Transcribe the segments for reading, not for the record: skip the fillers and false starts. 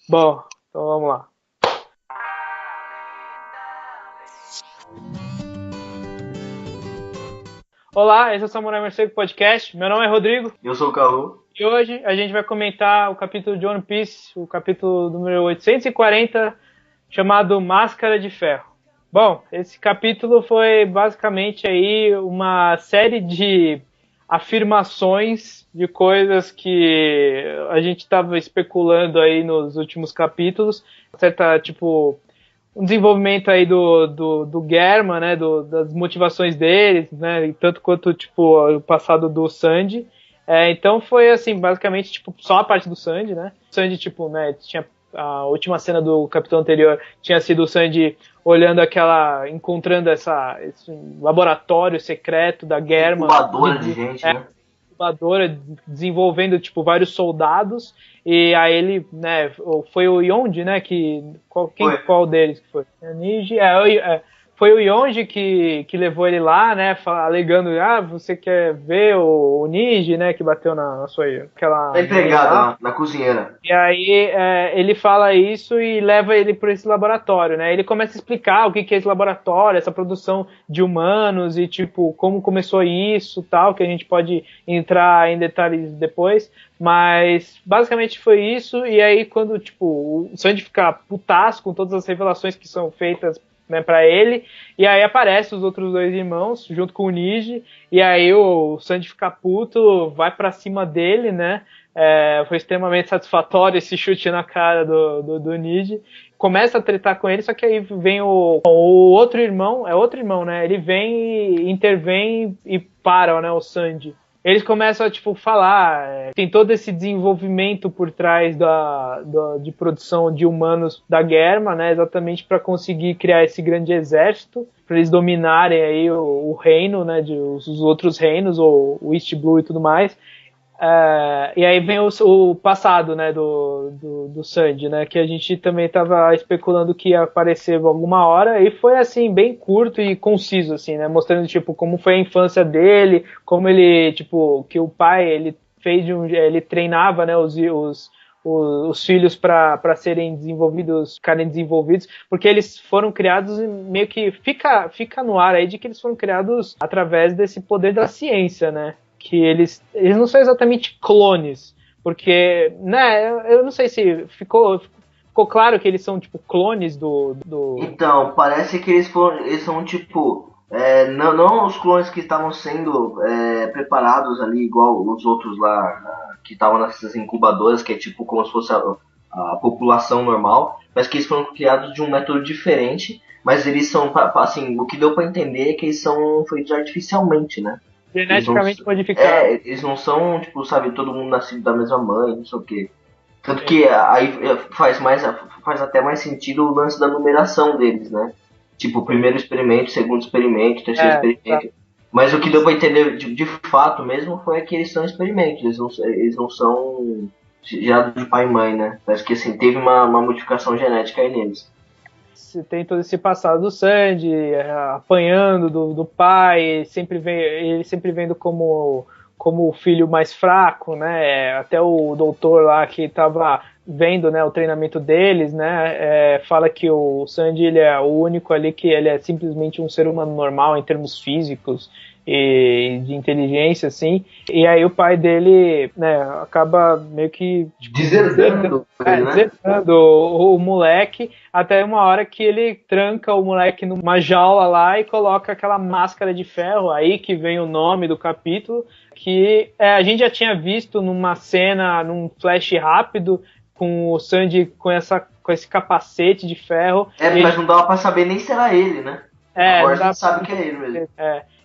Bom, então vamos lá. Olá, esse é o Samurai Morcego Podcast. Meu nome é Rodrigo Eu sou o Calu. e hoje a gente vai comentar o capítulo de One Piece, o capítulo número 840, chamado Máscara de Ferro. Bom, esse capítulo foi basicamente aí uma série de afirmações de coisas que a gente estava especulando aí nos últimos capítulos, certa, tipo, um desenvolvimento aí do Germa, né, das motivações deles, né, e tanto quanto, tipo, o passado do Sandy. Então foi, assim, basicamente, tipo, só a parte do Sandy, né. O Sandy, tipo, né, tinha a última cena do capítulo anterior tinha sido o Sandy olhando encontrando esse laboratório secreto da Germa, Incubadora de gente, né? incubadora, desenvolvendo tipo vários soldados, e aí ele, né, foi o Yonji, né, Foi. qual deles que foi? Niji, foi o Yonji que levou ele lá, né, alegando, você quer ver o Niji, né, que bateu na sua, Tá aquela menina empregada lá. na cozinheira. E aí ele fala isso e leva ele para esse laboratório, né? Ele começa a explicar o que é esse laboratório, essa produção de humanos e tipo como começou isso, tal, que a gente pode entrar em detalhes depois. Mas basicamente foi isso. E aí quando tipo o Sanji fica putaço com todas as revelações que são feitas, né, para ele, e aí aparece os outros dois irmãos junto com o Niji, e aí o Sanji fica puto, vai para cima dele, né? Foi extremamente satisfatório esse chute na cara do Niji. Começa a tretar com ele, só que aí vem o outro irmão, é outro irmão, né? Ele vem, intervém e para, né, o Sanji. Eles começam a, tipo, falar, tem todo esse desenvolvimento por trás de produção de humanos da Germa, né, exatamente para conseguir criar esse grande exército, para eles dominarem aí o reino, né, os outros reinos, o East Blue e tudo mais. E aí vem o passado, né, do Sandy, né, que a gente também estava especulando que ia aparecer alguma hora, e foi, assim, bem curto e conciso, assim, né, mostrando, tipo, como foi a infância dele, como ele, tipo, que o pai, ele ele treinava, né, os filhos para serem desenvolvidos, ficarem desenvolvidos, porque eles foram criados meio que fica no ar aí de que eles foram criados através desse poder da ciência, né? Que eles não são exatamente clones, porque, né, eu não sei se ficou claro que eles são tipo clones do. Então, parece que eles são tipo. Não os clones que estavam sendo preparados ali, igual os outros lá, que estavam nessas incubadoras, que é tipo como se fosse a população normal, mas que eles foram criados de um método diferente, mas eles são, assim, o que deu pra entender é que eles são feitos artificialmente, né? Eles não, Geneticamente modificados. eles não são, tipo, sabe, todo mundo nascido da mesma mãe, não sei o quê. Tanto Sim. que aí faz até mais sentido o lance da numeração deles, né? Tipo, primeiro experimento, segundo experimento, terceiro Tá. experimento. Mas o que deu pra entender de fato mesmo foi que eles são experimentos, eles não são gerados de pai e mãe, né? Parece que assim, teve uma modificação genética aí neles. Tem todo esse passado do Sandy, apanhando do pai, ele sempre vendo como o filho mais fraco, né? Até o doutor lá que estava vendo, né, o treinamento deles, né, fala que o Sandy ele é o único ali que ele é simplesmente um ser humano normal em termos físicos e de inteligência, assim. E aí o pai dele, né, acaba meio que tipo, Deserdando ele, né? desertando o moleque, até uma hora que ele tranca o moleque numa jaula lá e coloca aquela máscara de ferro, aí que vem o nome do capítulo, que a gente já tinha visto numa cena, num flash rápido, com o Sandy com esse capacete de ferro. Mas não dava pra saber nem se era ele, né? Agora Não a dá gente pra sabe que é ele mesmo.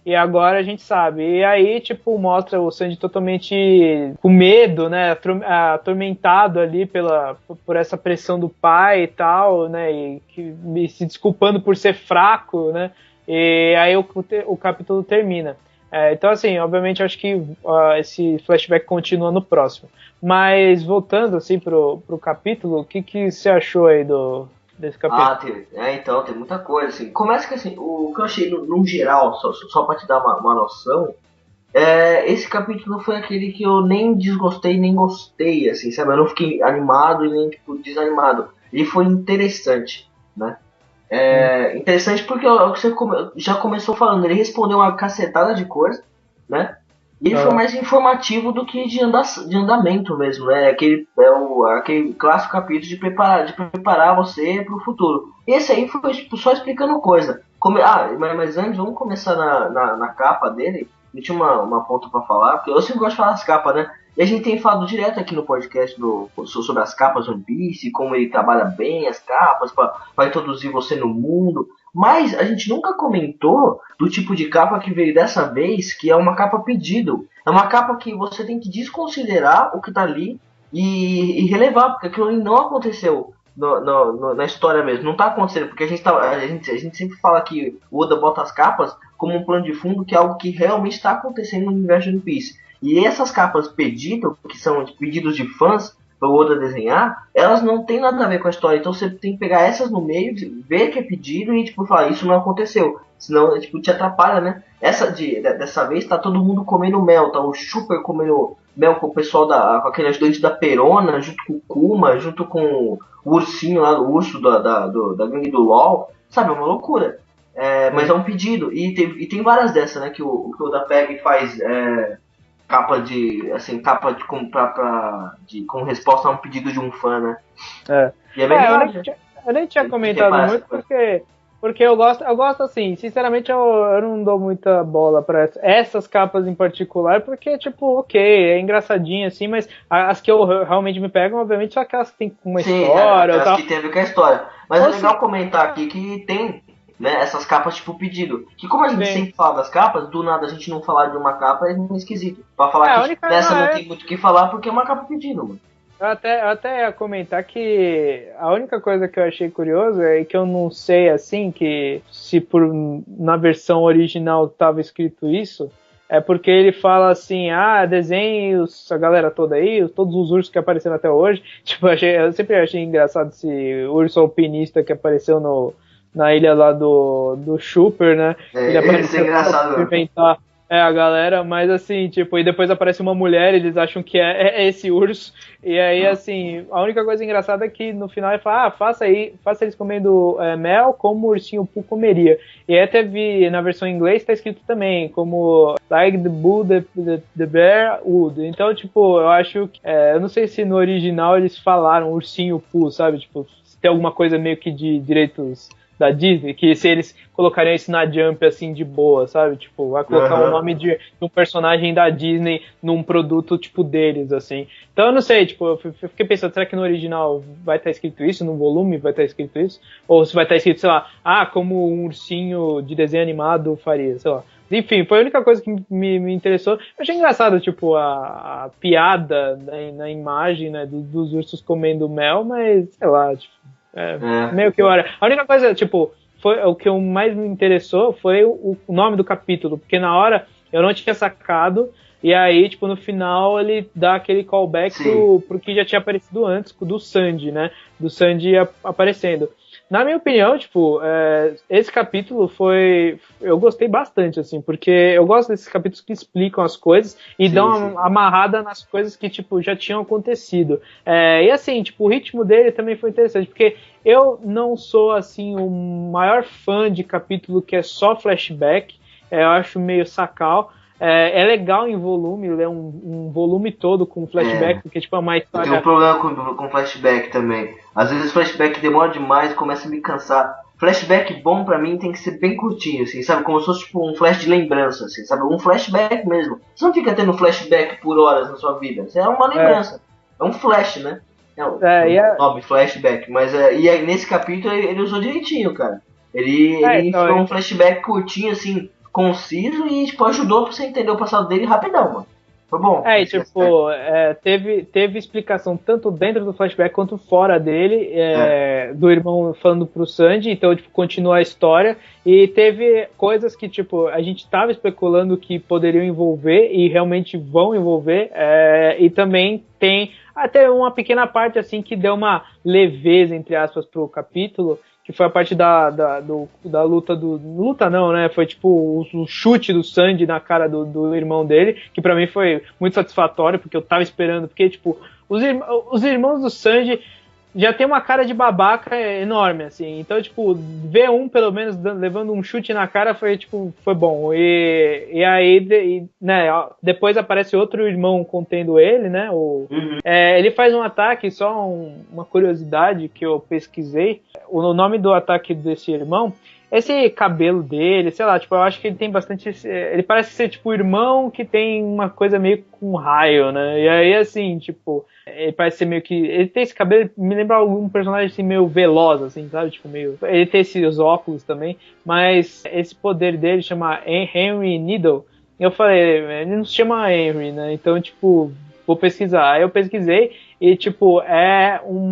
e agora a gente sabe. E aí, tipo, mostra o Sanji totalmente com medo, né? Atormentado ali por essa pressão do pai e tal, né? E se desculpando por ser fraco, né? E aí o capítulo termina. Então, assim, obviamente, acho que esse flashback continua no próximo. Mas voltando, assim, pro capítulo, o que você achou aí desse capítulo? Então, tem muita coisa, assim. Começa que, assim, o que eu achei, num geral, só pra te dar uma noção, esse capítulo foi aquele que eu nem desgostei, nem gostei, assim, sabe? Eu não fiquei animado e nem, tipo, desanimado. Ele foi interessante, né? Interessante porque é o que você já começou falando, ele respondeu uma cacetada de coisa, né? E ele foi Ah, mais informativo do que de andamento mesmo, né? Aquele clássico capítulo de preparar você para o futuro. Esse aí foi tipo, só explicando coisa. Mas antes, vamos começar na capa dele. Eu tinha uma ponta para falar, porque eu sempre gosto de falar das capas, né? E a gente tem falado direto aqui no podcast sobre as capas One Piece, como ele trabalha bem as capas para introduzir você no mundo. Mas a gente nunca comentou do tipo de capa que veio dessa vez, que é uma capa pedido. É uma capa que você tem que desconsiderar o que tá ali e relevar, porque aquilo ali não aconteceu na história mesmo. Não tá acontecendo, porque a gente sempre fala que o Oda bota as capas como um plano de fundo, que é algo que realmente está acontecendo no universo de One Piece. E essas capas pedido, que são pedidos de fãs, para o Oda desenhar, elas não tem nada a ver com a história. Então você tem que pegar essas no meio, ver que é pedido e tipo falar, isso não aconteceu. Senão, tipo, te atrapalha, né? Dessa vez tá todo mundo comendo mel, tá o Super comendo mel com o pessoal com aquele ajudante da Perona, junto com o Kuma, junto com o ursinho lá, o urso da gangue do LOL. Sabe, é uma loucura. Mas é um pedido. E tem várias dessas, né? Que o Oda pega e faz com resposta a um pedido de um fã, né? é. E é bem Eu legal nem tinha de comentado reparar essa muito coisa. porque eu gosto assim, sinceramente eu não dou muita bola pra essas capas em particular, porque, tipo, ok, é engraçadinho assim, mas as que eu realmente me pegam, obviamente, são aquelas que tem uma Sim, história ou aquelas tal. que tem a ver com a história. Mas é Ou se, legal comentar aqui que tem, né, essas capas tipo pedido. Que como a gente tem. sempre fala das capas, do nada a gente não falar de uma capa é meio esquisito. Pra falar que A tipo, única. nessa Não, não tem muito o que falar porque é uma capa pedido, mano. eu até ia comentar que a única coisa que eu achei curioso é que eu não sei assim que se na versão original estava escrito isso, é porque ele fala assim, desenhe a galera toda aí, todos os ursos que apareceram até hoje. Tipo, eu sempre achei engraçado esse urso alpinista que apareceu na ilha lá do Chopper, né? Ele Isso é apareceu só pra engraçado mesmo. cumprimentar a galera, mas assim, tipo, e depois aparece uma mulher, eles acham que é esse urso, e aí, assim, a única coisa engraçada é que no final ele fala, faça eles comendo mel como o ursinho Pooh comeria. E aí até vi, na versão em inglês tá escrito também, como like the bull, the bear would. Então, tipo, eu acho que, eu não sei se no original eles falaram ursinho Pooh, sabe? Tipo, se tem alguma coisa meio que de direitos da Disney, que se eles colocariam isso na Jump assim de boa, sabe? Tipo, vai colocar o Aham. nome de um personagem da Disney num produto tipo deles, assim. Então eu não sei, tipo, eu fiquei pensando, será que no original vai estar escrito isso, no volume vai estar escrito isso? Ou se vai estar escrito, sei lá, como um ursinho de desenho animado faria, sei lá. Enfim, foi a única coisa que me interessou. Eu achei engraçado, tipo, a piada na imagem, né, dos ursos comendo mel, mas, sei lá, tipo, É. meio que hora. A única coisa, tipo, foi o que mais me interessou foi o nome do capítulo, porque na hora eu não tinha sacado, e aí, tipo, no final ele dá aquele callback Sim. pro que já tinha aparecido antes, do Sanji, né? Do Sanji aparecendo. Na minha opinião, tipo, esse capítulo foi. Eu gostei bastante, assim, porque eu gosto desses capítulos que explicam as coisas e dão Sim, sim. uma amarrada nas coisas que, tipo, já tinham acontecido. E assim, tipo, o ritmo dele também foi interessante, porque eu não sou, assim, o maior fã de capítulo que é só flashback, eu acho meio sacal. É legal em volume, ler um volume todo com flashback, É. porque, tipo, é uma Eu tenho um história. problema com flashback também. Às vezes flashback demora demais, começa a me cansar. Flashback bom pra mim tem que ser bem curtinho, assim, sabe? Como se fosse tipo um flash de lembrança, assim, sabe? Um flashback mesmo. Você não fica tendo flashback por horas na sua vida. Isso é uma É, lembrança. É um flash, né? É o é, e é, nome, flashback. Mas e aí, nesse capítulo ele usou direitinho, cara. Ele então, enfiou um flashback curtinho, assim, conciso e tipo, ajudou pra você entender o passado dele rapidão, mano. Foi bom. E tipo, teve explicação tanto dentro do flashback quanto fora dele, É. do irmão falando pro Sanji, então, tipo, continua a história. E teve coisas que, tipo, a gente tava especulando que poderiam envolver e realmente vão envolver. E também tem até uma pequena parte, assim, que deu uma leveza, entre aspas, pro capítulo, que foi a parte da luta luta não, né? Foi tipo o chute do Sanji na cara do irmão dele, que pra mim foi muito satisfatório, porque eu tava esperando, porque tipo, os irmãos do Sanji já tem uma cara de babaca enorme, assim. Então, tipo, ver um, pelo menos, levando um chute na cara foi bom. E aí, né, depois aparece outro irmão contendo ele, né? Ele faz um ataque, só uma curiosidade que eu pesquisei. O nome do ataque desse irmão, esse cabelo dele, sei lá, tipo, eu acho que ele tem bastante... Ele parece ser, tipo, o irmão que tem uma coisa meio com raio, né? E aí, assim, tipo... Ele parece ser meio que... Ele tem esse cabelo, me lembra algum personagem assim, meio veloz, assim, sabe? Tipo, meio... Ele tem esses óculos também, mas esse poder dele chama Henry Needle. E eu falei, ele não se chama Henry, né? Então, tipo, vou pesquisar. Aí eu pesquisei e, tipo, é um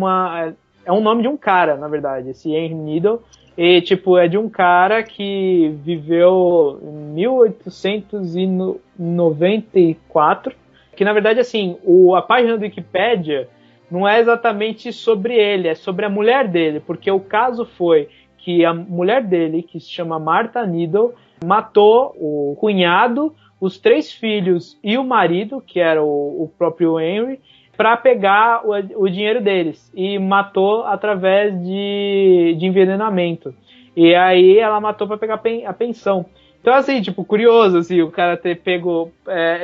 nome de um cara, na verdade, esse Henry Needle. E, tipo, é de um cara que viveu em 1894, que, na verdade, assim, a página do Wikipedia não é exatamente sobre ele, é sobre a mulher dele, porque o caso foi que a mulher dele, que se chama Martha Needle, matou o cunhado, os 3 filhos e o marido, que era o próprio Henry, para pegar o dinheiro deles, e matou através de envenenamento. E aí ela matou para pegar a pensão. Então, assim, tipo, curioso, assim, o cara ter pego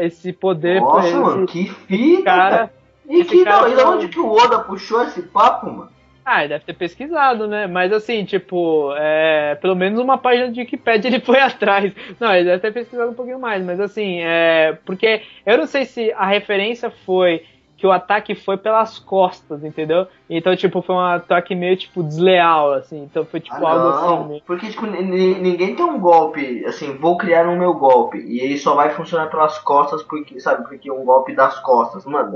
esse poder. Nossa, mano, que fita, cara. E de onde que o Oda puxou esse papo, mano? Ele deve ter pesquisado, né? Mas assim, tipo, pelo menos uma página de Wikipedia ele foi atrás. Não, ele deve ter pesquisado um pouquinho mais, mas assim, porque eu não sei se a referência foi que o ataque foi pelas costas, entendeu? Então, tipo, foi um ataque meio, tipo, desleal, assim. Então foi, tipo, algo assim meio... Porque, tipo, ninguém tem um golpe, assim, vou criar um meu golpe, e ele só vai funcionar pelas costas, porque, sabe, porque é um golpe das costas, mano.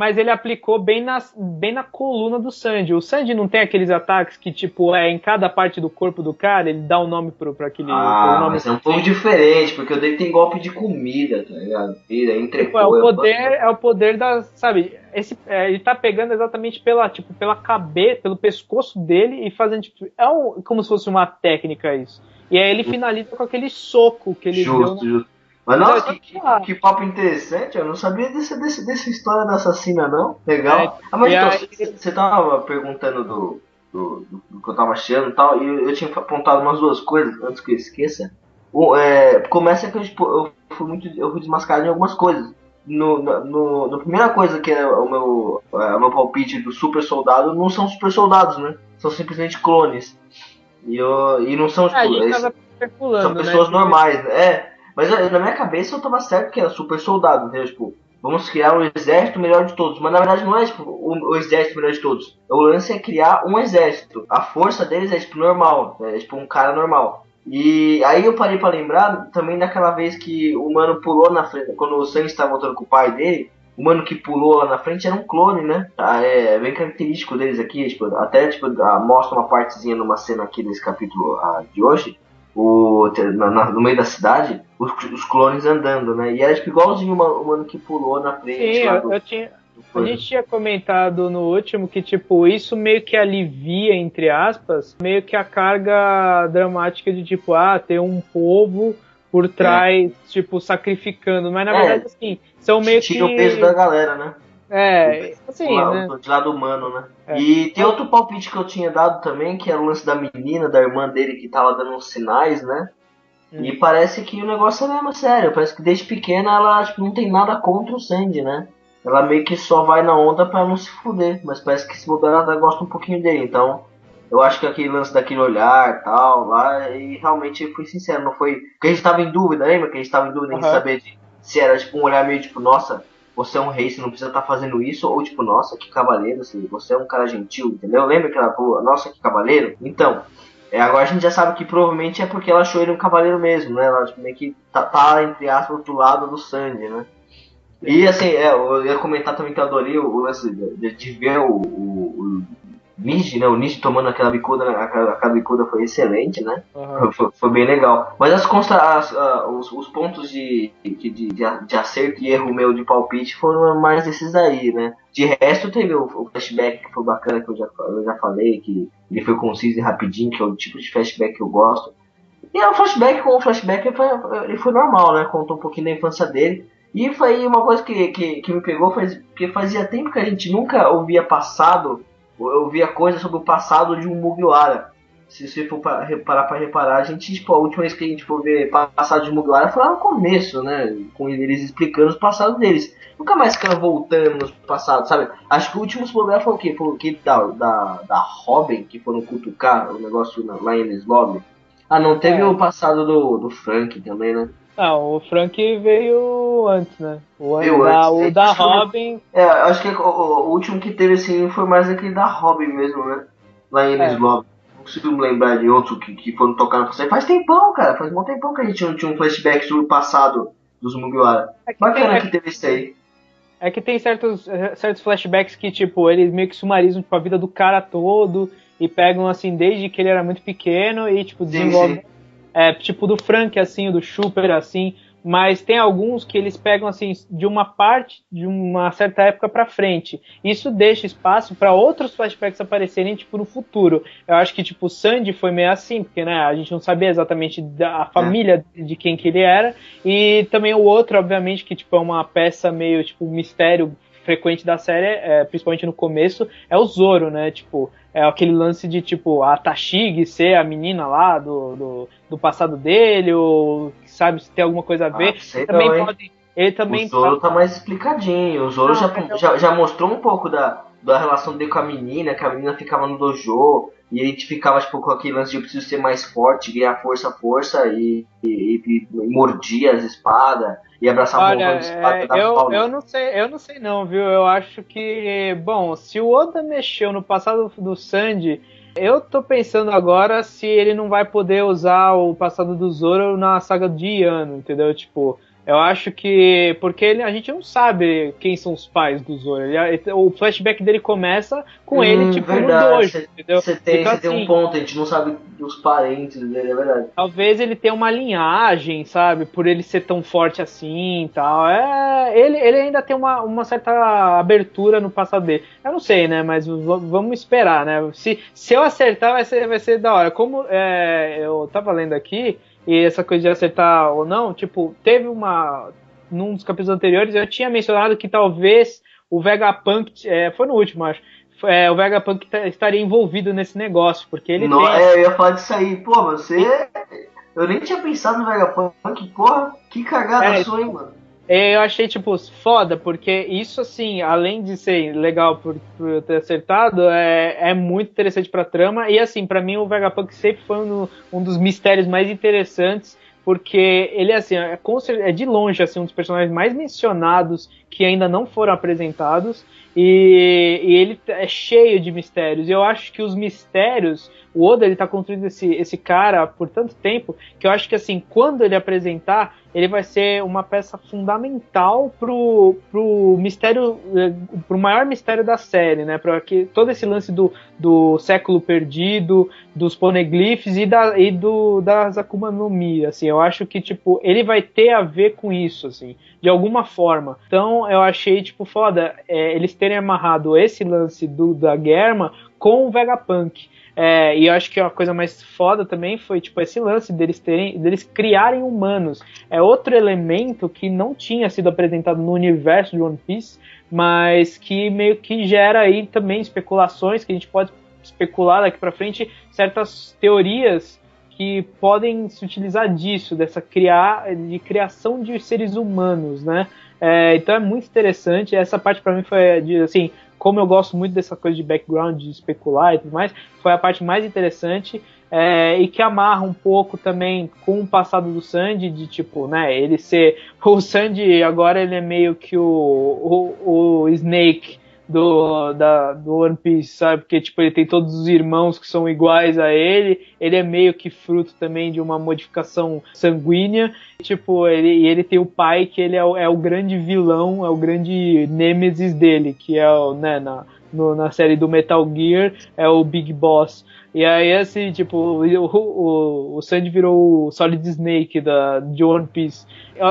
Mas ele aplicou bem na coluna do Sanji. O Sanji não tem aqueles ataques que, tipo, em cada parte do corpo do cara, ele dá um nome pra aquele... mas é um pouco diferente, porque o dele tem golpe de comida, tá ligado? Tipo, é o poder da... Sabe, ele tá pegando exatamente pela cabeça, pelo pescoço dele e fazendo, tipo... como se fosse uma técnica isso. E aí ele finaliza com aquele soco que ele deu... Justo. Mas nossa, que papo interessante, eu não sabia dessa história da assassina não, legal. Mas então, você tava perguntando do que eu tava achando e tal, e eu tinha apontado umas 2 coisas, antes que eu esqueça. Começa que eu fui desmascarado em algumas coisas. Na primeira coisa que é o meu palpite do super soldado, não são super soldados, né? São simplesmente clones. E não são, tipo, são pessoas normais, né? Mas na minha cabeça eu tava certo que era super soldado, entendeu? Tipo, vamos criar um exército melhor de todos. Mas na verdade não é tipo o exército melhor de todos. O lance é criar um exército. A força deles é tipo normal, é tipo um cara normal. E aí eu parei pra lembrar também daquela vez que o mano pulou na frente, quando o Sanji estava voltando com o pai dele, o mano que pulou lá na frente era um clone, né? É bem característico deles aqui, tipo, até tipo, mostra uma partezinha numa cena aqui desse capítulo de hoje. No meio da cidade, os clones andando, né? E era tipo igualzinho o mano que pulou na frente. Sim, a gente tinha comentado no último que, tipo, isso meio que alivia, entre aspas, meio que a carga dramática de, tipo, ter um povo por trás, tipo, sacrificando. Mas, na verdade, assim, são meio que... Tira o peso da galera, né? Assim, né? De lado humano, né? E tem outro palpite que eu tinha dado também, que era o lance da menina, da irmã dele, que tava dando uns sinais, né? E parece que o negócio é mesmo sério. Parece que desde pequena ela tipo, não tem nada contra o Sanji, né? Ela meio que só vai na onda pra não se fuder. Mas parece que se bobear ela gosta um pouquinho dele. Então, eu acho que aquele lance daquele olhar e tal, lá, e realmente fui sincero, não foi... Porque a gente tava em dúvida, lembra? Que a gente tava em dúvida em saber se era tipo um olhar meio tipo, nossa... Você é um rei, você não precisa estar fazendo isso, ou tipo, nossa, que cavaleiro, assim, você é um cara gentil, entendeu? Lembra que ela falou, nossa, que cavaleiro? Então, agora a gente já sabe que provavelmente é porque ela achou ele um cavaleiro mesmo, né? Ela tipo, meio que tá entre aspas, do lado do Sanji, né? E assim, eu ia comentar também que eu adorei o lance de ver Neji, né? O Neji tomando aquela bicuda foi excelente, né? Uhum. Foi bem legal. Mas os pontos de acerto e erro meu de palpite foram mais esses aí, né? De resto, teve o flashback que foi bacana, que eu já falei, que ele foi conciso e rapidinho, que é o tipo de flashback que eu gosto. E o flashback, com o flashback, ele foi normal, né? Contou um pouquinho da infância dele. E foi uma coisa que me pegou, porque fazia tempo que a gente nunca ouvia coisa sobre o passado de um Mugiwara. Se você for parar pra reparar, a gente, tipo, a última vez que a gente for ver passado de Mugiwara foi lá no começo, né? Com eles explicando os passados deles. Nunca mais ficaram voltando nos passados, sabe? Acho que o último problema foi o quê? Foi o que da Robin, que foram cutucar o negócio lá em Enies Lobby. Ah, não teve É. o passado do Frank também, né? Não, o Frank veio antes, né? Veio antes. O da Robin. Acho que o último que teve assim foi mais aquele da Robin mesmo, né? Lá em Enies É, Lobby. Não consigo me lembrar de outro que foram tocar no passado. Faz tempão, cara. Faz um tempão que a gente não tinha um flashback sobre o passado dos Mugiwara. é que tem, Bacana é, que teve isso aí. é que tem certos flashbacks que, tipo, eles meio que sumarizam tipo, a vida do cara todo e pegam, assim, desde que ele era muito pequeno e, tipo, Sim, desenvolvem. sim. Tipo do Frank, assim, do Super, assim. Mas tem alguns que eles pegam, assim, de uma parte, de uma certa época pra frente. Isso deixa espaço para outros flashbacks aparecerem, tipo, no futuro. Eu acho que, tipo, o Sandy foi meio assim, porque, né, a gente não sabia exatamente da É. família de quem que ele era. E também o outro, obviamente, que, tipo, é uma peça meio, tipo, um mistério frequente da série, principalmente no começo, é o Zoro, né? Tipo, é aquele lance de, tipo, a Tashigi ser a menina lá do passado dele, ou sabe se tem alguma coisa a Ah, ver. E sei também não, hein? pode. Ele O também. Zoro tá mais explicadinho. O Zoro Não, já mostrou um pouco da relação dele com a menina, que a menina ficava no dojo e ele ficava tipo, com aquele lance de eu preciso ser mais forte, ganhar força e mordia as espadas e abraçava um olha, montão de espada da Paula. eu não sei não, viu? Eu acho que, bom, se o Oda mexeu no passado do Sandy, eu tô pensando agora se ele não vai poder usar o passado do Zoro na saga de Yano, entendeu? Tipo, eu acho que porque a gente não sabe quem são os pais do Zoro. O flashback dele começa com ele tipo no dojo, Verdade. entendeu? Então Você tem um assim, ponto, a gente não sabe dos parentes dele, é verdade. talvez ele tenha uma linhagem, sabe? Por ele ser tão forte assim e tal. Ele ainda tem uma certa abertura no passado dele. Eu não sei, né? Mas vamos esperar, né? Se eu acertar, vai ser da hora. Como eu tava lendo aqui, e essa coisa de acertar ou não, tipo, teve uma. Num dos capítulos anteriores, eu tinha mencionado que talvez o Vegapunk. Foi no último, acho. O Vegapunk estaria envolvido nesse negócio, porque ele Não, tem eu ia falar disso aí. Pô, você. Eu nem tinha pensado no Vegapunk. Porra, que cagada é, sua, hein, mano. Eu achei, tipo, foda, porque isso, assim, além de ser legal por eu ter acertado, é muito interessante pra trama. E, assim, pra mim, o Vegapunk sempre foi um dos mistérios mais interessantes, porque ele, assim, é de longe, assim, um dos personagens mais mencionados que ainda não foram apresentados. E ele é cheio de mistérios. E eu acho que os mistérios, o Oda, ele tá construindo esse cara por tanto tempo, que eu acho que, assim, quando ele apresentar, ele vai ser uma peça fundamental pro mistério, pro maior mistério da série, né? Para que todo esse lance do século perdido, dos poneglyphs das Akuma no Mi, assim, eu acho que tipo ele vai ter a ver com isso, assim, de alguma forma. Então eu achei tipo foda eles terem amarrado esse lance da Germa com o Vegapunk. E eu acho que a coisa mais foda também foi tipo esse lance deles criarem humanos. É outro elemento que não tinha sido apresentado no universo de One Piece, mas que meio que gera aí também especulações que a gente pode especular daqui para frente, certas teorias que podem se utilizar disso, de criação de seres humanos, né? Então é muito interessante. Essa parte para mim foi assim, como eu gosto muito dessa coisa de background, de especular e tudo mais, foi a parte mais interessante. E que amarra um pouco também com o passado do Sandy, de tipo, né, ele ser. O Sandy agora ele é meio que o Snake do One Piece, sabe? Porque tipo, ele tem todos os irmãos que são iguais a ele é meio que fruto também de uma modificação sanguínea. Tipo, ele tem o pai que ele é o grande vilão, é o grande nêmesis dele, que é o, né, na série do Metal Gear é o Big Boss. E aí, assim, tipo, o Sanji virou o Solid Snake de One Piece.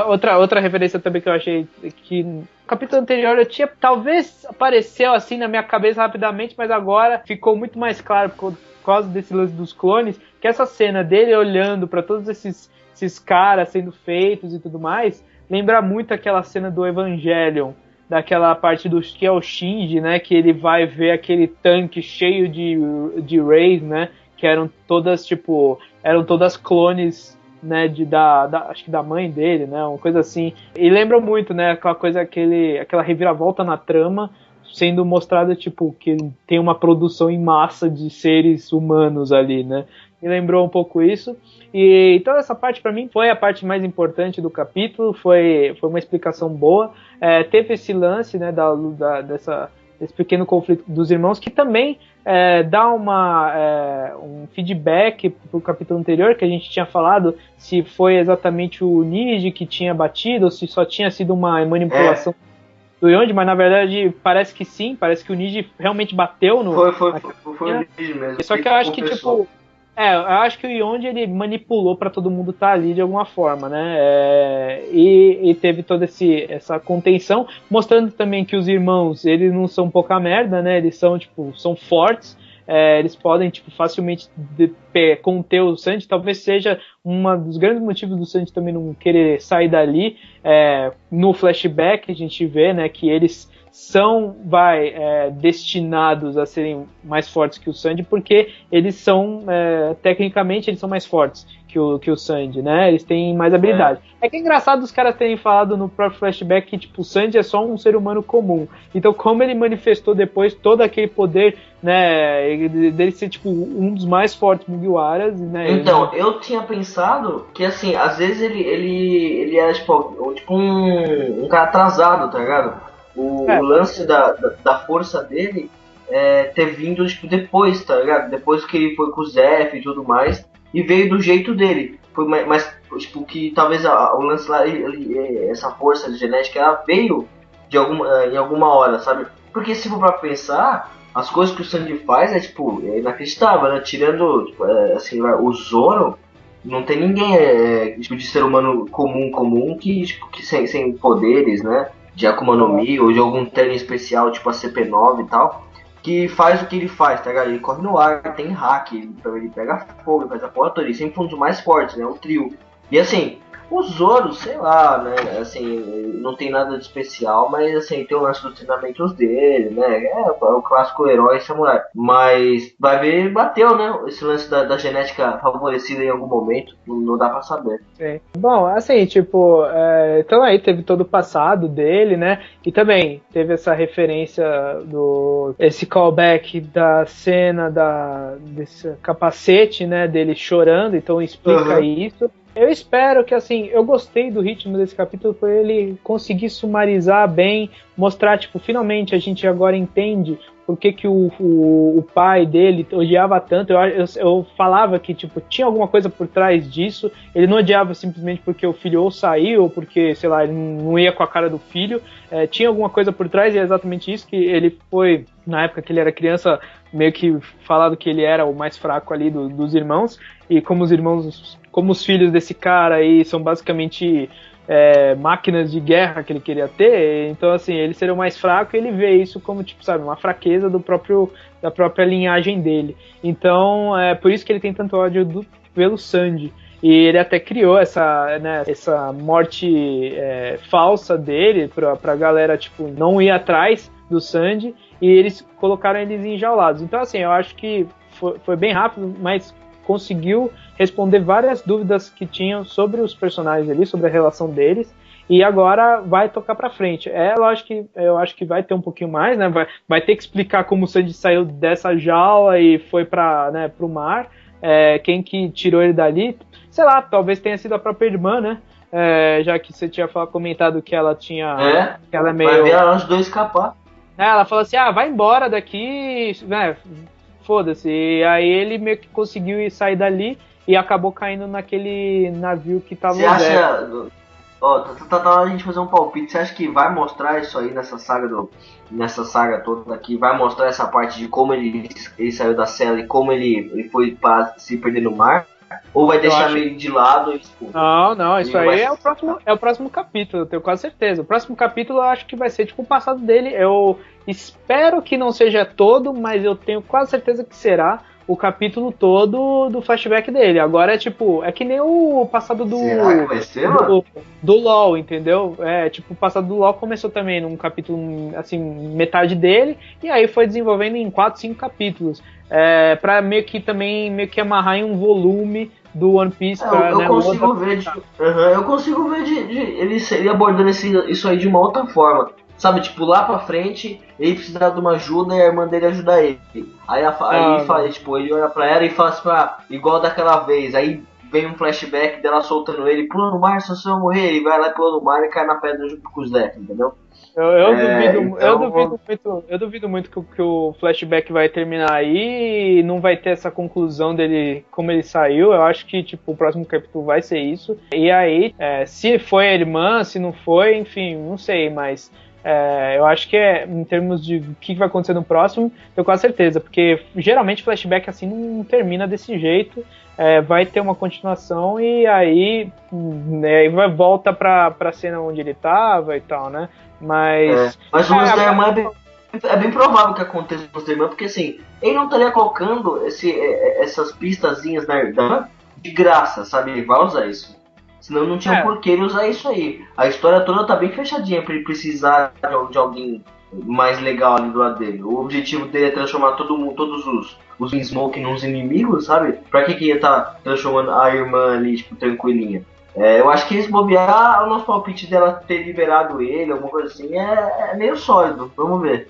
Outra referência também que eu achei que no capítulo anterior eu tinha, talvez apareceu assim na minha cabeça rapidamente, mas agora ficou muito mais claro por causa desse lance dos clones, que essa cena dele olhando para todos esses caras sendo feitos e tudo mais, lembra muito aquela cena do Evangelion, daquela parte do que é o Shinji, né, que ele vai ver aquele tanque cheio de Rays, né, que eram todas clones, né, acho que da mãe dele, né, uma coisa assim. E lembra muito, né, aquela reviravolta na trama, sendo mostrada, tipo, que tem uma produção em massa de seres humanos ali, né. Me lembrou um pouco isso. E toda essa parte, para mim, foi a parte mais importante do capítulo, foi uma explicação boa. Teve esse lance, né, desse pequeno conflito dos irmãos, que também dá um feedback pro capítulo anterior, que a gente tinha falado, se foi exatamente o Niji que tinha batido, ou se só tinha sido uma manipulação do Yonji, mas na verdade parece que sim, parece que o Niji realmente bateu no... Foi o Niji mesmo. Só que eu acho que, tipo... eu acho que o Yonji ele manipulou para todo mundo estar ali de alguma forma, né? E teve toda essa contenção, mostrando também que os irmãos, eles não são pouca merda, né? Eles são fortes, eles podem, tipo, facilmente conter o Sanji. Talvez seja um dos grandes motivos do Sanji também não querer sair dali. No flashback a gente vê, né, que eles são destinados a serem mais fortes que o Sanji, porque eles são, tecnicamente, eles são mais fortes que o Sanji, né? Eles têm mais habilidade. É que é engraçado os caras terem falado no próprio flashback que, tipo, o Sanji é só um ser humano comum. Então, como ele manifestou depois todo aquele poder, né, dele ser, tipo, um dos mais fortes Mugiwaras, né? Então, eu tinha pensado que, assim, às vezes ele era, tipo um cara atrasado, tá ligado? O lance da força dele ter vindo, tipo, depois, tá ligado? Depois que ele foi com o Zef e tudo mais, e veio do jeito dele. Foi mais, tipo, que talvez o lance lá, essa força genética, ela veio em alguma hora, sabe? Porque se for pra pensar, as coisas que o Sanji faz tipo, é inacreditável, né? Tirando, tipo, assim, o Zoro, não tem ninguém tipo, de ser humano comum que sem poderes, né? De Akuma no Mi ou de algum treino especial, tipo a CP9 e tal, que faz o que ele faz, tá ligado? Ele corre no ar, tem hack, ele pega fogo, ele faz a porra toda, ele sempre foi um dos mais fortes, né? O trio. E assim, o Zoro, sei lá, né? Assim, não tem nada de especial, mas assim, tem o lance dos treinamentos dele, né? É o clássico herói samurai. Mas vai ver, bateu, né? Esse lance da genética favorecida em algum momento, não dá pra saber. Bom, assim, tipo, então aí teve todo o passado dele, né? E também teve essa referência esse callback da cena desse capacete, né? Dele chorando, então explica isso. Eu espero que, assim, eu gostei do ritmo desse capítulo por ele conseguir sumarizar bem, mostrar, tipo, finalmente a gente agora entende por que o pai dele odiava tanto. Eu falava que, tipo, tinha alguma coisa por trás disso. Ele não odiava simplesmente porque o filho ou saiu, ou porque, sei lá, ele não ia com a cara do filho. Tinha alguma coisa por trás, e é exatamente isso, que ele foi, na época que ele era criança, meio que falado que ele era o mais fraco ali dos irmãos, e como os filhos desse cara aí são basicamente máquinas de guerra que ele queria ter, então assim, ele seria o mais fraco, e ele vê isso como, tipo, sabe, uma fraqueza da própria linhagem dele. Então é por isso que ele tem tanto ódio pelo Sanji. E ele até criou essa morte falsa dele pra galera, tipo, não ir atrás do Sanji, e eles colocaram eles enjaulados. Então, assim, eu acho que foi bem rápido, mas conseguiu responder várias dúvidas que tinham sobre os personagens ali, sobre a relação deles, e agora vai tocar pra frente. Lógico que eu acho que vai ter um pouquinho mais, né? Vai ter que explicar como o Sanji saiu dessa jaula e foi pro mar, quem que tirou ele dali. Sei lá, talvez tenha sido a própria irmã, né? Já que você tinha comentado que ela tinha... que ela é meio... Vai ver os dois escapar. Ela falou assim, vai embora daqui, né? Foda-se. E aí ele meio que conseguiu sair dali e acabou caindo naquele navio que tava... Você acha... Ó, tá na hora de a gente fazer um palpite. Você acha que vai mostrar isso aí nessa saga toda aqui? Vai mostrar essa parte de como ele saiu da cela e como ele foi para se perder no mar? Ou vai Eu deixar acho. meio de lado e tipo, Não, ele isso não aí vai. é o próximo capítulo, eu tenho quase certeza. O próximo capítulo eu acho que vai ser tipo o passado dele. Eu espero que não seja todo, mas eu tenho quase certeza que será o capítulo todo do flashback dele. Agora é tipo, é que nem o passado Será que vai ser, mano? do LoL, entendeu? É, tipo, o passado do LoL começou também num capítulo, assim, metade dele, e aí foi desenvolvendo em 4, 5 capítulos. Pra meio que também, meio que amarrar em um volume do One Piece É, pra, eu né, o Oda. consigo ver eu consigo ver ele abordando isso aí de uma outra forma. Sabe, tipo, lá pra frente, ele precisa de uma ajuda e a irmã dele ajudar ele. Aí Não, fala, não. tipo, ele olha pra ela e fala assim, igual daquela vez. Aí vem um flashback dela soltando ele, pula no mar, se você vai morrer. Ele vai lá e pula no mar e cai na pedra junto com os Zef, entendeu? Então, Eu duvido muito que o flashback vai terminar aí e não vai ter essa conclusão dele como ele saiu. Eu acho que tipo o próximo capítulo vai ser isso. E aí, se foi a irmã, se não foi, enfim, não sei, mas eu acho que em termos de o que vai acontecer no próximo, tenho quase certeza, porque geralmente flashback assim não termina desse jeito. Vai ter uma continuação e aí vai volta pra cena onde ele tava e tal, né? Mas. mas o lance da irmã é bem provável que aconteça com o lance da irmã, porque assim, ele não estaria colocando essas pistazinhas na irmã de graça, sabe? Ele vai usar isso. Senão não tinha É, por que ele usar isso aí. A história toda tá bem fechadinha pra ele precisar de alguém mais legal ali do lado dele. O objetivo dele é transformar todo mundo, todos os Smoke nos inimigos, sabe? Pra que ia estar transformando a irmã ali, tipo, tranquilinha? Eu acho que se bobear, o nosso palpite dela ter liberado ele, alguma coisa assim, é meio sólido. Vamos ver.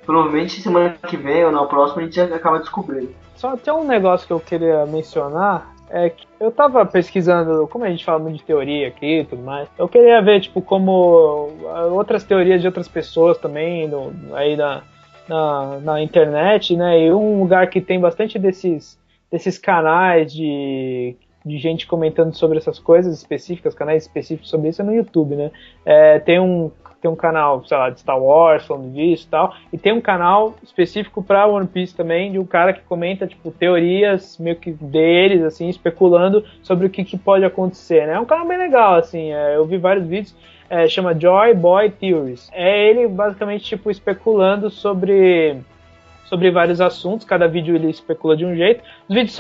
Provavelmente semana que vem ou na próxima a gente acaba descobrindo. só tem um negócio que eu queria mencionar. É que eu tava pesquisando, como a gente fala muito de teoria aqui e tudo mais, eu queria ver, tipo, como outras teorias de outras pessoas também, aí na internet, né? E um lugar que tem bastante desses canais de gente comentando sobre essas coisas específicas, canais específicos sobre isso é no YouTube, né? Tem um canal, sei lá, de Star Wars falando disso e tal, e tem um canal específico para One Piece também, de um cara que comenta, tipo, teorias meio que deles, assim, especulando sobre o que pode acontecer, né? É um canal bem legal, assim, eu vi vários vídeos, chama Joy Boy Theories. É ele, basicamente, tipo, especulando sobre vários assuntos, cada vídeo ele especula de um jeito. Os vídeos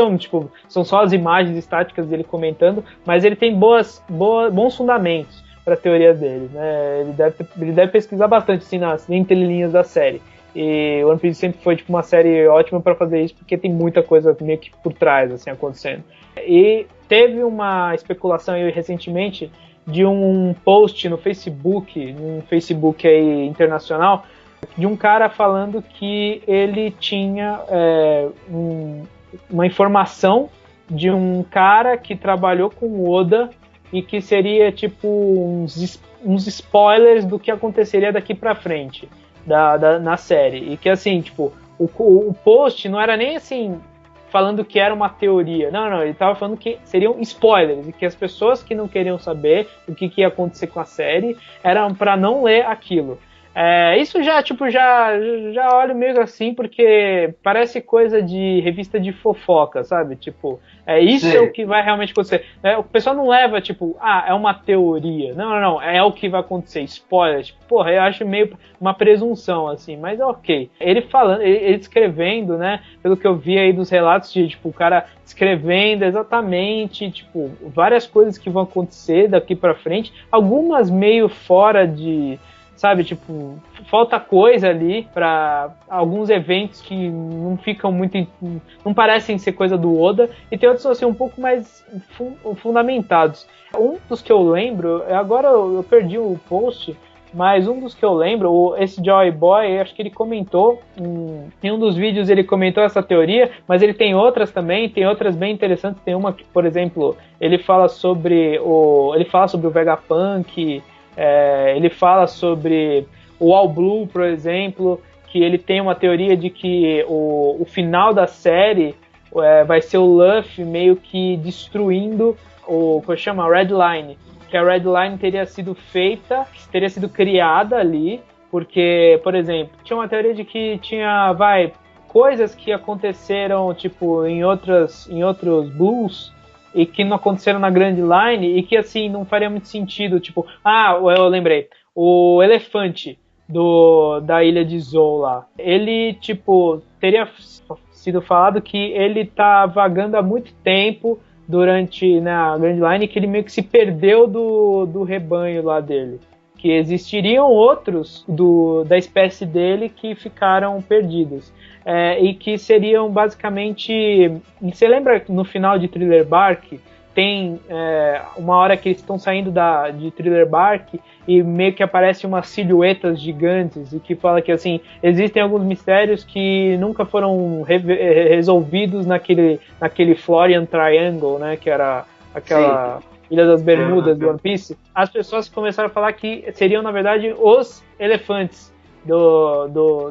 são só as imagens estáticas dele comentando, mas ele tem bons fundamentos para a teoria dele, né? Ele deve pesquisar bastante assim nas entrelinhas da série. E One Piece sempre foi tipo uma série ótima para fazer isso, porque tem muita coisa meio que por trás assim acontecendo. E teve uma especulação aí recentemente de um post no Facebook, um Facebook aí internacional, de um cara falando que ele tinha uma informação de um cara que trabalhou com o Oda e que seria tipo uns spoilers do que aconteceria daqui pra frente na série. E que assim, tipo, o post não era nem assim falando que era uma teoria. Não, ele tava falando que seriam spoilers e que as pessoas que não queriam saber o que ia acontecer com a série eram para não ler aquilo. Isso já, tipo, já olho meio assim, porque parece coisa de revista de fofoca, sabe? Tipo, isso é o Sim. que vai realmente acontecer. O pessoal não leva, tipo, é uma teoria. Não, é o que vai acontecer. Spoiler. Tipo, porra, eu acho meio uma presunção, assim, mas ok. Ele falando, ele escrevendo, né? Pelo que eu vi aí dos relatos de, tipo, o cara escrevendo exatamente, tipo, várias coisas que vão acontecer daqui pra frente, algumas meio fora de, sabe, tipo, falta coisa ali para alguns eventos que não ficam muito, não parecem ser coisa do Oda, e tem outros assim um pouco mais fundamentados. Um dos que eu lembro, agora eu perdi o post, mas um dos que eu lembro, esse Joy Boy, acho que ele comentou, em um dos vídeos ele comentou essa teoria, mas ele tem outras também, tem outras bem interessantes. Tem uma que, por exemplo, ele fala sobre o Vegapunk. Ele fala sobre o All Blue, por exemplo, que ele tem uma teoria de que o final da série vai ser o Luffy meio que destruindo o que chama Red Line, que a Red Line teria sido criada ali, porque, por exemplo, tinha uma teoria de que tinha, coisas que aconteceram, tipo, em outros Blues, e que não aconteceram na Grand Line, e que, assim, não faria muito sentido, tipo, eu lembrei, o elefante da ilha de Zou lá, ele, tipo, teria sido falado que ele tá vagando há muito tempo durante, né, a Grand Line, que ele meio que se perdeu do rebanho lá dele, que existiriam outros da espécie dele que ficaram perdidos. E que seriam basicamente... Você lembra no final de Thriller Bark, tem uma hora que eles estão saindo de Thriller Bark e meio que aparecem umas silhuetas gigantes e que fala que, assim, existem alguns mistérios que nunca foram resolvidos naquele Florian Triangle, né, que era aquela... Sim. Ilha das Bermudas do One Piece. As pessoas começaram a falar que seriam, na verdade, os elefantes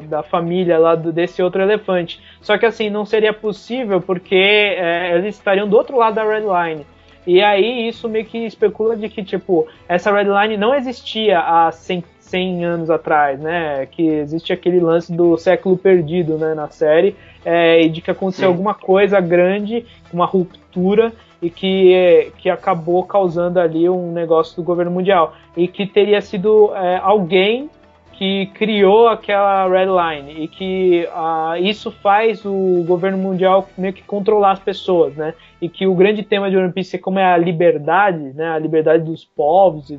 da família lá desse outro elefante. Só que, assim, não seria possível porque eles estariam do outro lado da Red Line. E aí isso meio que especula de que, tipo, essa Red Line não existia há 100 anos atrás, né? Que existe aquele lance do século perdido, né, na série, e de que aconteceu alguma coisa grande, uma ruptura, e que acabou causando ali um negócio do governo mundial. E que teria sido alguém que criou aquela Red Line, e que isso faz o governo mundial meio que controlar as pessoas, né? E que o grande tema de One Piece é como é a liberdade, né? A liberdade dos povos e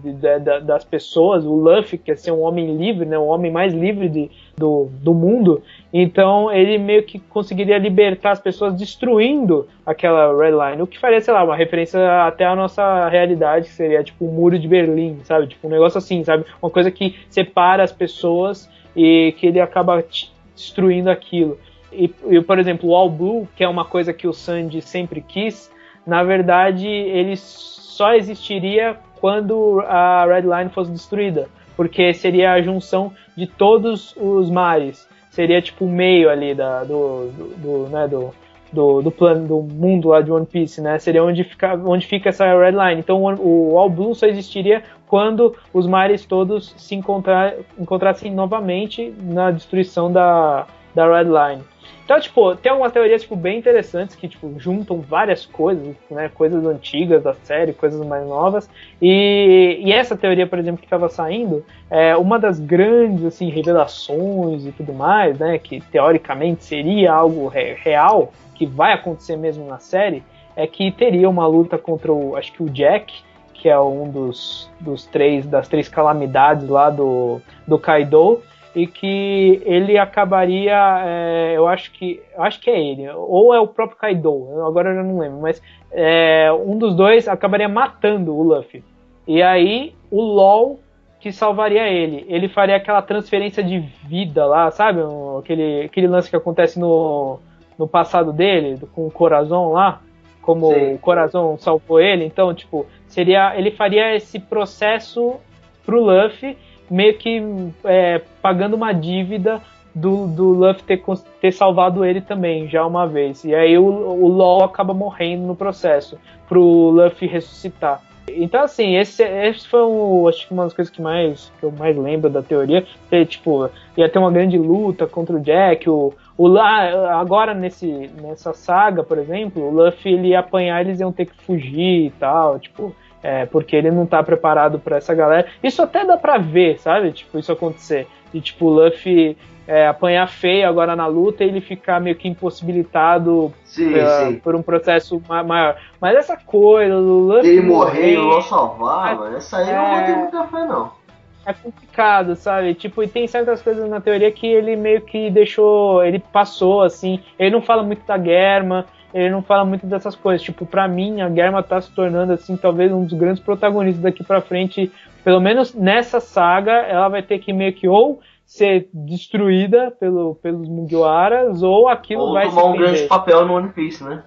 das pessoas. O Luffy quer ser um homem livre, né? O homem mais livre do mundo. Então ele meio que conseguiria libertar as pessoas destruindo aquela Red Line, o que faria, sei lá, uma referência até à nossa realidade, que seria tipo o Muro de Berlim, sabe? Tipo um negócio assim, sabe? Uma coisa que separa as pessoas e que ele acaba destruindo aquilo. E, por exemplo, o All Blue, que é uma coisa que o Sanji sempre quis, na verdade ele só existiria quando a Red Line fosse destruída, porque seria a junção de todos os mares, seria tipo o meio ali do plano, do mundo lá de One Piece, né? Seria onde fica essa Red Line. Então o All Blue só existiria quando os mares todos se encontrassem novamente na destruição da Red Line. Então, tipo, tem algumas teorias, tipo, bem interessantes que, tipo, juntam várias coisas, né, coisas antigas da série, coisas mais novas, e essa teoria, por exemplo, que estava saindo, uma das grandes, assim, revelações e tudo mais, né, que teoricamente seria algo real, que vai acontecer mesmo na série, é que teria uma luta contra acho que o Jack, que é um das três calamidades lá do Kaido, e que ele acabaria, eu acho que é ele, ou é o próprio Kaido, agora eu já não lembro, mas um dos dois acabaria matando o Luffy. E aí o LOL que salvaria ele. Ele faria aquela transferência de vida lá, sabe? Aquele lance que acontece no passado dele, com o Corazon lá, como Sim. O Corazon salvou ele. Então, tipo, ele faria esse processo pro Luffy, meio que pagando uma dívida do Luffy ter salvado ele também, já uma vez. E aí o LOL acaba morrendo no processo, pro Luffy ressuscitar. Então, assim, esse foi acho que uma das coisas que eu mais lembro da teoria. Tipo, ia ter uma grande luta contra o Jack. Agora, nessa saga, por exemplo, o Luffy ele ia apanhar, eles iam ter que fugir e tal, tipo... porque ele não tá preparado pra essa galera. Isso até dá pra ver, sabe? Tipo, isso acontecer. E, tipo, o Luffy apanhar feio agora na luta e ele ficar meio que impossibilitado por um processo maior. Mas essa coisa do Luffy... Ele morrer e o LOL salvar, mano, essa aí não vou ter muita fé, não. É complicado, sabe? Tipo, e tem certas coisas na teoria que ele meio que ele passou, assim. Ele não fala muito da Germa, ele não fala muito dessas coisas. Tipo, pra mim, a Germa tá se tornando, assim, talvez um dos grandes protagonistas daqui pra frente. Pelo menos nessa saga, ela vai ter que meio que ou ser destruída pelos Mugiwaras, ou aquilo vai tomar um grande papel no One Piece, né?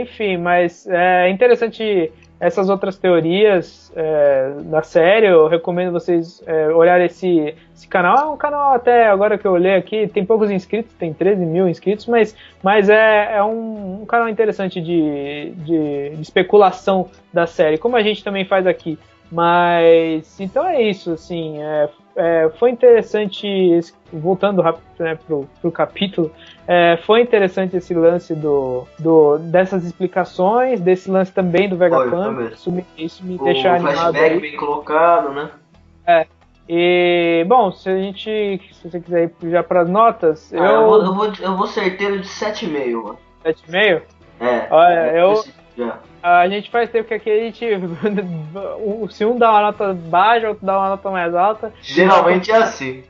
Enfim, mas é interessante essas outras teorias da série, eu recomendo vocês olharem esse canal. É um canal, até agora que eu olhei aqui, tem poucos inscritos, tem 13 mil inscritos, mas é um canal interessante de especulação da série, como a gente também faz aqui. Mas, então é isso, assim, foi interessante, voltando rápido, né, pro capítulo, foi interessante esse lance dessas explicações, desse lance também do Vegapunk, isso me deixa animado. O flashback bem colocado, né? E, bom, se você quiser ir já pras notas, eu vou certeiro de 7,5, mano. 7,5? Olha, a gente faz tempo que aqui a gente se um dá uma nota baixa, outro dá uma nota mais alta. Geralmente é assim.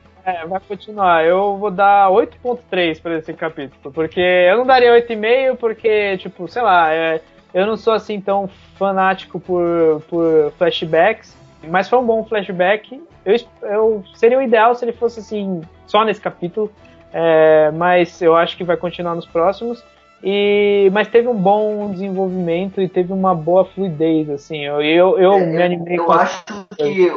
Vai continuar. Eu vou dar 8.3 para esse capítulo, porque eu não daria 8,5 porque, tipo, sei lá, eu não sou assim tão fanático por flashbacks, mas foi um bom flashback. Eu seria o ideal se ele fosse assim, só nesse capítulo, mas eu acho que vai continuar nos próximos. Mas teve um bom desenvolvimento e teve uma boa fluidez, assim. Eu me animei com acho que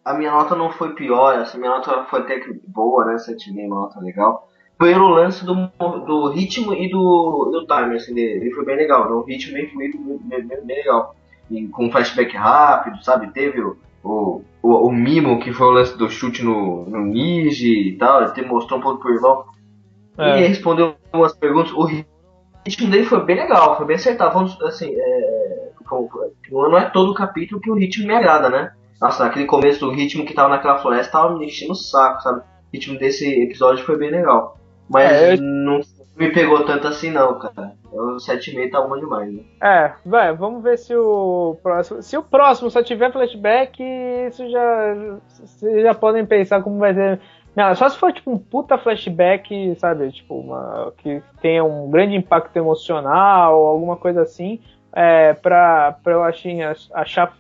a minha nota não foi pior, assim, minha nota foi até que boa, né? 7,5, uma nota legal. Pelo lance do ritmo e do timer, assim, ele foi bem legal, né? O ritmo bem fluido, bem legal. E com um flashback rápido, sabe? Teve o mimo, que foi o lance do chute no Niji e tal, ele mostrou um pouco pro irmão. E respondeu algumas perguntas. O ritmo dele foi bem legal, foi bem acertado. Vamos, assim, não é todo o capítulo que o ritmo me agrada, né? Nossa, naquele começo do ritmo que tava naquela floresta, tava me enchendo o saco, sabe? O ritmo desse episódio foi bem legal. Mas não me pegou tanto assim, não, cara. O 7,5 tá bom demais, né? Vamos ver se o próximo. Se o próximo só tiver flashback, isso vocês já podem pensar como vai ser. Não, só se for tipo um puta flashback, sabe? Tipo, que tenha um grande impacto emocional, alguma coisa assim, pra eu achar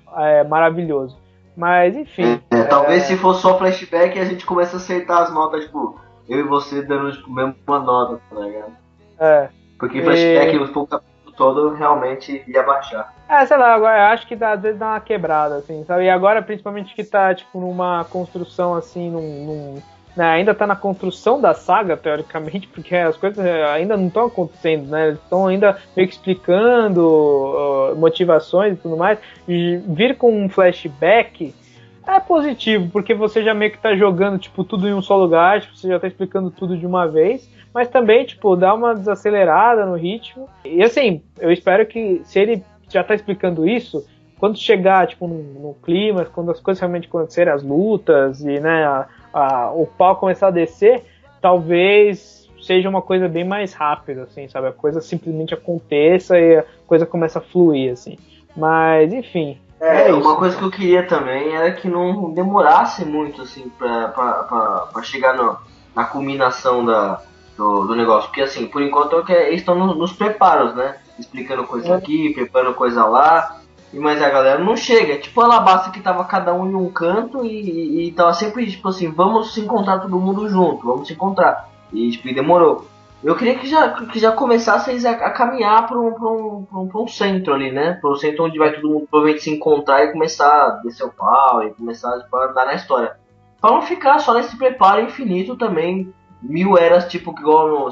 maravilhoso. Mas, enfim. Talvez se for só flashback a gente começa a acertar as notas, tipo, eu e você dando tipo, mesmo uma nota, tá ligado? Porque flashback o capítulo todo realmente ia baixar. Sei lá, agora eu acho que às vezes dá uma quebrada, assim, sabe? E agora, principalmente que tá, tipo, numa construção, assim, ainda tá na construção da saga, teoricamente, porque as coisas ainda não estão acontecendo, né? Eles estão ainda meio que explicando motivações e tudo mais. E vir com um flashback é positivo, porque você já meio que tá jogando, tipo, tudo em um só lugar, tipo, você já tá explicando tudo de uma vez, mas também, tipo, dá uma desacelerada no ritmo. E assim, eu espero que, se ele já tá explicando isso, quando chegar, tipo, no clima, quando as coisas realmente acontecerem, as lutas e, né, o pau começar a descer, talvez seja uma coisa bem mais rápida, assim, sabe? A coisa simplesmente aconteça e a coisa começa a fluir, assim. Mas, enfim. Uma coisa que eu queria também era que não demorasse muito, assim, pra chegar na culminação do negócio. Porque, assim, por enquanto eles estão nos preparos, né? Explicando coisa aqui, preparando coisa lá. Mas a galera não chega. Tipo a Alabasta que tava cada um em um canto e tava sempre, tipo assim, vamos se encontrar todo mundo junto, vamos se encontrar. E, tipo, demorou. Eu queria que já começassem a caminhar para um centro ali, né? Para um centro onde vai todo mundo provavelmente se encontrar e começar a descer o pau e começar tipo, a andar na história. Para não ficar só nesse preparo infinito também. 1000 eras, tipo, igual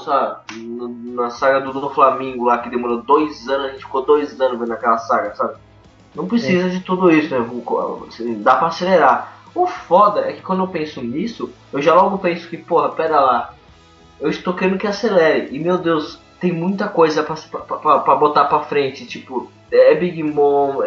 na saga do Flamengo lá, que demorou 2 anos, a gente ficou 2 anos vendo aquela saga, sabe? Não precisa de tudo isso, né? Dá pra acelerar. O foda é que quando eu penso nisso, eu já logo penso que, porra, pera lá. Eu estou querendo que acelere. E, meu Deus, tem muita coisa pra botar pra frente. Tipo, Big Mom,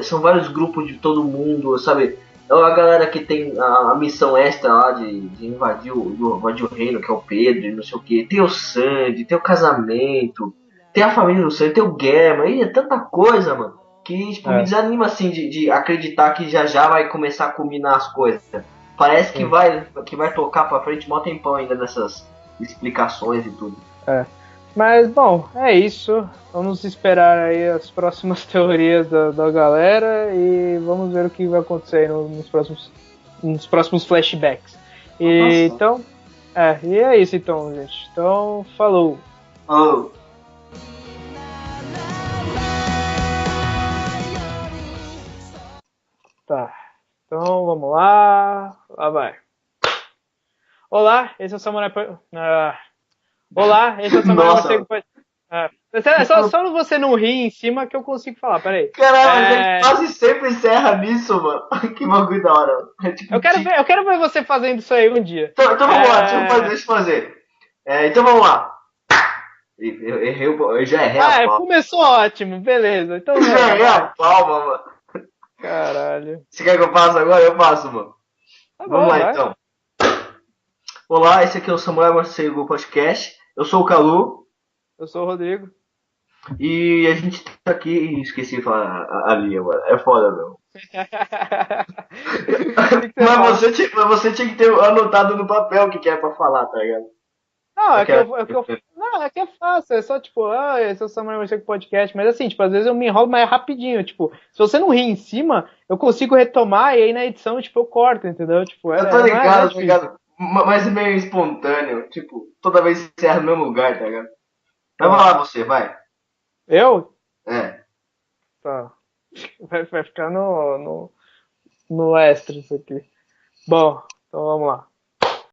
são vários grupos de todo mundo, sabe? A galera que tem a missão extra lá de invadir o reino, que é o Pedro e não sei o que. Tem o Sandy, tem o casamento, tem a família do Sandy, tem o Guerra. E é tanta coisa, mano. Que tipo, me desanima assim de acreditar que já vai começar a combinar as coisas. Parece que vai tocar pra frente mó tempão ainda nessas explicações e tudo. Mas bom, é isso. Vamos esperar aí as próximas teorias da galera e vamos ver o que vai acontecer aí nos próximos flashbacks. Então, e é isso então, gente. Então, falou. Tá. Então vamos lá. Lá vai. Olá, esse é o Samurai. Olá, esse é o Samurai Nossa. Morcego Podcast. Só você não rir em cima que eu consigo falar, peraí. Caralho, a gente quase sempre encerra nisso, mano. Que bagulho da hora. É tipo, eu quero ver você fazendo isso aí um dia. Então vamos lá, deixa eu fazer. Então vamos lá. Eu já errei a palma. Começou ótimo, beleza. Então Já errei a palma, mano. Caralho. Você quer que eu faça agora? Eu faço, mano. Tá Vamos bom, lá vai. então. Olá, esse aqui é o Samurai Morcego Podcast. Eu sou o Calu. Eu sou o Rodrigo. E a gente tá aqui. Esqueci de falar a linha, mano. É foda, meu. Mas você tinha que ter anotado no papel o que é pra falar, tá ligado? Não, é que é fácil, é só tipo, esse é o Samurai Morcego Podcast, mas assim, tipo, às vezes eu me enrolo, mas é rapidinho, tipo, se você não rir em cima, eu consigo retomar e aí na edição, tipo, eu corto, entendeu? Tipo, eu tô ligado, tô ligado. Mas é meio espontâneo, tipo, toda vez que você erra no mesmo lugar, tá ligado? Mas vai lá você, vai. Eu? É. Tá. Vai ficar no extra isso aqui. Bom, então vamos lá.